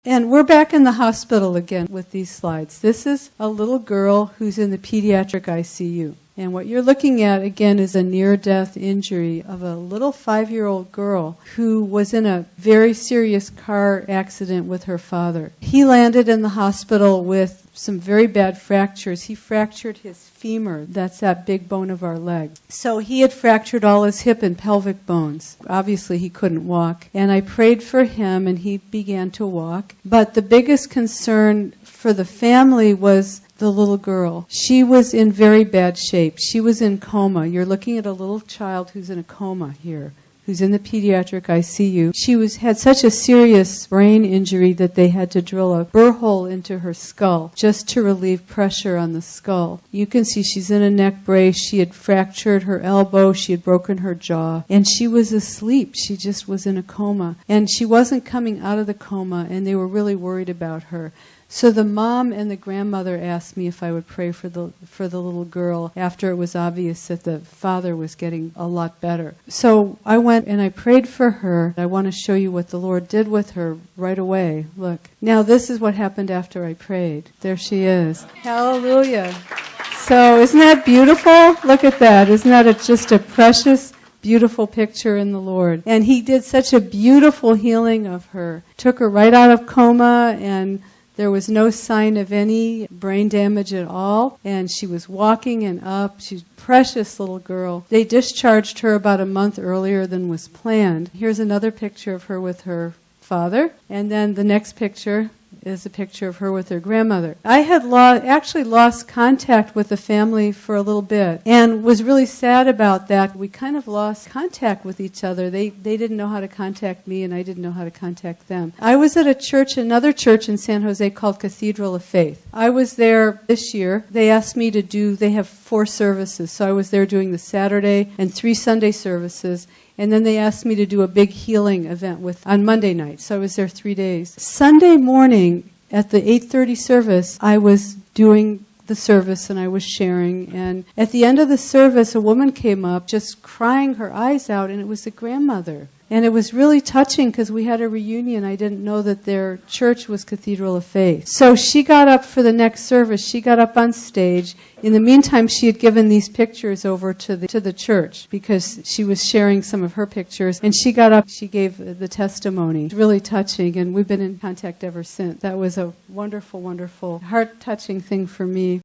And we're back in the hospital again with these slides. This is a little girl who's in the pediatric ICU. And what you're looking at, again, is a near-death injury of a little 5-year-old girl who was in a very serious car accident with her father. He landed in the hospital with some very bad fractures. He fractured his femur. That's that big bone of our leg. So he had fractured all his hip and pelvic bones. Obviously, he couldn't walk. And I prayed for him, and he began to walk. But the biggest concern for the family was the little girl. She was in very bad shape. She was in coma. You're looking at a little child who's in a coma here, who's in the pediatric ICU. She had such a serious brain injury that they had to drill a burr hole into her skull just to relieve pressure on the skull. You can see she's in a neck brace. She had fractured her elbow. She had broken her jaw. And she was asleep. She just was in a coma. And she wasn't coming out of the coma, and they were really worried about her. So the mom and the grandmother asked me if I would pray for the little girl after it was obvious that the father was getting a lot better. So I went and I prayed for her. I want to show you what the Lord did with her right away. Look. Now this is what happened after I prayed. There she is. Hallelujah. So isn't that beautiful? Look at that. Isn't that just a precious, beautiful picture in the Lord? And He did such a beautiful healing of her. Took her right out of coma, and there was no sign of any brain damage at all, and she was walking and up. She's a precious little girl. They discharged her about a month earlier than was planned. Here's another picture of her with her father, and then the next picture is a picture of her with her grandmother. I had actually lost contact with the family for a little bit and was really sad about that. We kind of lost contact with each other. They didn't know how to contact me, and I didn't know how to contact them. I was at a church, another church in San Jose called Cathedral of Faith. I was there this year. They asked me they have 4 services, so I was there doing the Saturday and 3 Sunday services. And then they asked me to do a big healing event on Monday night. So I was there 3 days. Sunday morning at the 8:30 service, I was doing the service and I was sharing. And at the end of the service, a woman came up just crying her eyes out, and it was the grandmother. And it was really touching because we had a reunion. I didn't know that their church was Cathedral of Faith. So she got up for the next service. She got up on stage. In the meantime, she had given these pictures over to the church because she was sharing some of her pictures. And she got up. She gave the testimony. It's really touching, and we've been in contact ever since. That was a wonderful, wonderful, heart-touching thing for me.